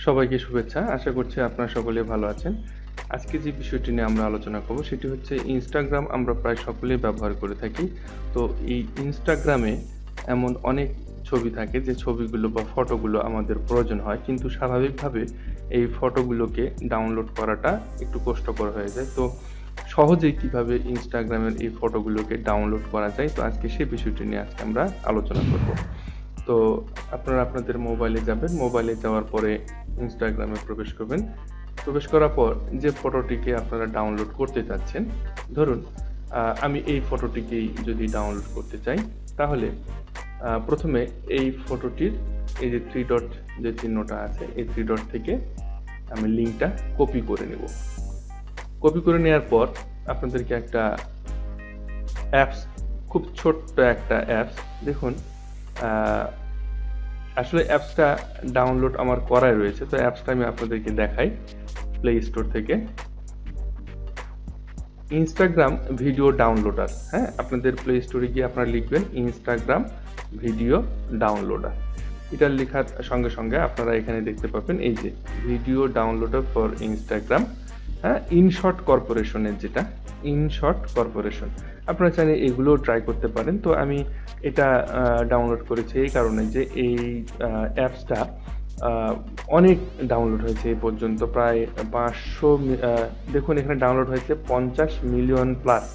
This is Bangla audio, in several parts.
সবাইকে শুভেচ্ছা। আশা করছি আপনারা সকলে ভালো আছেন। আজকে যে বিষয়টি নিয়ে আমরা আলোচনা করব সেটি হচ্ছে Instagram আমরা প্রায় সকলেই ব্যবহার করে থাকি। তো এই Instagram-এ এমন অনেক ছবি থাকে যে ছবিগুলো বা ফটোগুলো আমাদের প্রয়োজন হয়, কিন্তু স্বাভাবিকভাবে এই ফটোগুলোকে ডাউনলোড করাটা একটু কষ্টকর হয়ে যায়। তো সহজেই কিভাবে Instagram-এর এই ফটোগুলোকে ডাউনলোড করা যায়, তো আজকে সেই বিষয়টি নিয়ে আজকে আমরা আলোচনা করব। তো আপনারা আপনাদের মোবাইলে যাবেন, মোবাইলে যাওয়ার পরে Instagram-এ প্রবেশ করবেন। প্রবেশ করার পর যে ফটোটিকে আপনারা ডাউনলোড করতে চাচ্ছেন, ধরুন আমি এই ফটোটিকেই যদি ডাউনলোড করতে চাই, তাহলে প্রথমে এই ফটোটির এই যে 3 ডট যে চিহ্নটা আছে, এই 3 ডট থেকে আমি লিঙ্কটা কপি করে নেব। কপি করে নেওয়ার পর আপনাদেরকে একটা অ্যাপস, খুব ছোট্ট একটা অ্যাপস, দেখুন আসলে অ্যাপসটা ডাউনলোড আমার করাই রয়েছে। তো অ্যাপসটা আমি আপনাদেরকে দেখাই প্লে স্টোর থেকে। ইনস্টাগ্রাম ভিডিও ডাউনলোডার, হ্যাঁ, আপনাদের প্লে স্টোরে গিয়ে আপনারা লিখবেন ইনস্টাগ্রাম ভিডিও ডাউনলোডার। এটা লেখার সঙ্গে সঙ্গে আপনারা এখানে দেখতে পাবেন এই যে ভিডিও ডাউনলোডার ফর ইনস্টাগ্রাম, হ্যাঁ, ইনশর্ট কর্পোরেশনের, যেটা ইনশর্ট কর্পোরেশন। আপনারা চাইলে এগুলো ট্রাই করতে পারেন। তো আমি এটা ডাউনলোড করেছি এই কারণে যে এই অ্যাপসটা অনেক ডাউনলোড হয়েছে এই পর্যন্ত, প্রায় 500, দেখুন এখানে ডাউনলোড হয়েছে 50 মিলিয়ন প্লাস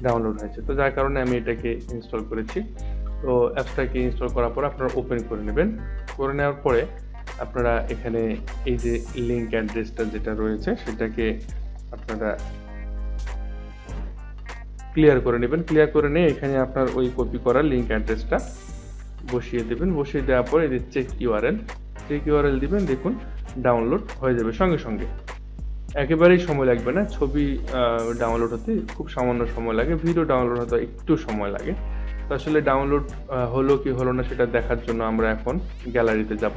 ডাউনলোড হয়েছে। তো যার কারণে আমি এটাকে ইনস্টল করেছি। তো অ্যাপসটাকে ইনস্টল করার পর আপনারা ওপেন করে নেবেন। করে নেওয়ার পরে আপনারা এখানে এই যে লিঙ্ক অ্যাড্রেসটা যেটা রয়েছে সেটাকে আপনারা ক্লিয়ার করে নেবেন। ক্লিয়ার করে নিয়ে এখানে আপনার ওই কপি করা লিঙ্ক অ্যাড্রেসটা বসিয়ে দেবেন। বসিয়ে দেওয়ার পরে এই যে চেক ইউআরএল দিবেন, দেখুন ডাউনলোড হয়ে যাবে সঙ্গে সঙ্গে। একেবারেই সময় লাগবে না, ছবি ডাউনলোড হতে খুব সামান্য সময় লাগে, ভিডিও ডাউনলোড হতে একটু সময় লাগে। তো আসলে ডাউনলোড হলো কি হলো না সেটা দেখার জন্য আমরা এখন গ্যালারিতে যাব।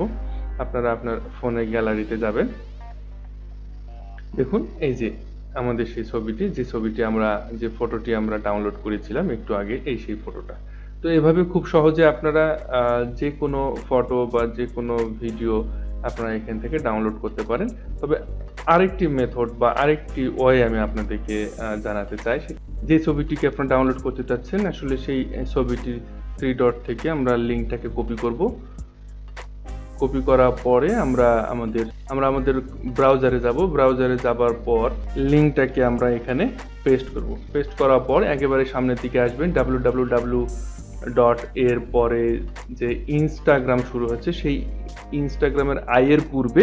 আপনারা আপনার ফোনে গ্যালারিতে যাবেন। দেখুন এই যে আমাদের সেই ছবিটি, যে ফটোটি আমরা ডাউনলোড করেছিলাম একটু আগে, এই সেই ফটোটা। তো এভাবে খুব সহজে আপনারা যে কোনো ফটো বা যে কোনো ভিডিও আপনারা এখান থেকে ডাউনলোড করতে পারেন। তবে আরেকটি মেথড বা আরেকটি ওয়ে আমি আপনাদেরকে জানাতে চাই। যে ছবিটিকে আপনারা ডাউনলোড করতে চাচ্ছেন, আসলে সেই ছবিটির 3 ডট থেকে আমরা লিঙ্কটাকে কপি করব। কপি করার পরে আমরা আমাদের ব্রাউজারে যাব। ব্রাউজারে যাবার পর লিঙ্কটাকে আমরা এখানে পেস্ট করব। পেস্ট করার পর একেবারে সামনের দিকে আসবেন, www ডট এর পরে যে ইনস্টাগ্রাম শুরু হচ্ছে, সেই ইনস্টাগ্রামের এর পূর্বে,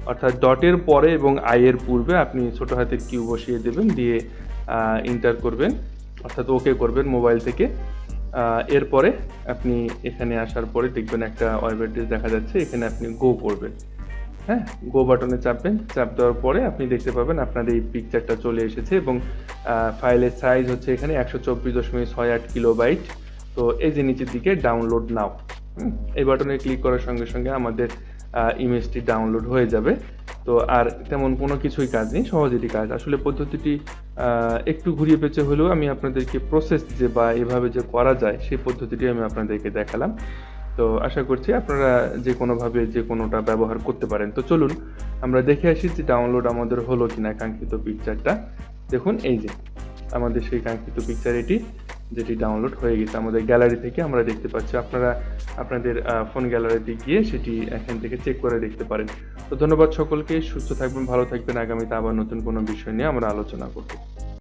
অর্থাৎ ডটের পরে এবং এর পূর্বে আপনি ছোট হাতের কিউ বসিয়ে দেবেন, দিয়ে এন্টার করবেন, অর্থাৎ ওকে করবেন মোবাইল থেকে। এরপরে আপনি এখানে আসার পরে দেখবেন একটা ওয়েব অ্যাড্রেস দেখা যাচ্ছে, এখানে আপনি গো করবেন, হ্যাঁ, গো বাটনে চাপবেন। চাপ দেওয়ার পরে আপনি দেখতে পাবেন আপনার এই পিকচারটা চলে এসেছে এবং ফাইলের সাইজ হচ্ছে এখানে 124.68 কিলোবাইট। তো এই যে নিচের দিকে ডাউনলোড নাও, এই বাটনে ক্লিক করার সঙ্গে সঙ্গে আমাদের ইমেজটি ডাউনলোড হয়ে যাবে। তো আর তেমন কোনো কিছুই কাজ নেই, সহজেরই কাজ। আসলে পদ্ধতিটি একটু ঘুরিয়ে পেঁচে হলেও আমি আপনাদেরকে প্রসেস যে বা এভাবে যে করা যায় সেই পদ্ধতিটি আমি আপনাদেরকে দেখালাম। তো আশা করছি আপনারা যে কোনোভাবে যে কোনোটা ব্যবহার করতে পারেন। তো চলুন আমরা দেখে আসি যে ডাউনলোড আমাদের হলো কিনা কাঙ্ক্ষিত পিকচারটা। দেখুন এই যে আমাদের সেই কাঙ্ক্ষিত পিকচার এটি, যেটি ডাউনলোড হয়ে গেছে আমাদের গ্যালারি থেকে আমরা দেখতে পাচ্ছি। আপনারা আপনাদের ফোন গ্যালারিতে গিয়ে সেটি এখান থেকে চেক করে দেখতে পারেন। তো ধন্যবাদ সকলকে, সুস্থ থাকবেন, ভালো থাকবেন। আগামীতে আবার নতুন কোনো বিষয় নিয়ে আমরা আলোচনা করব।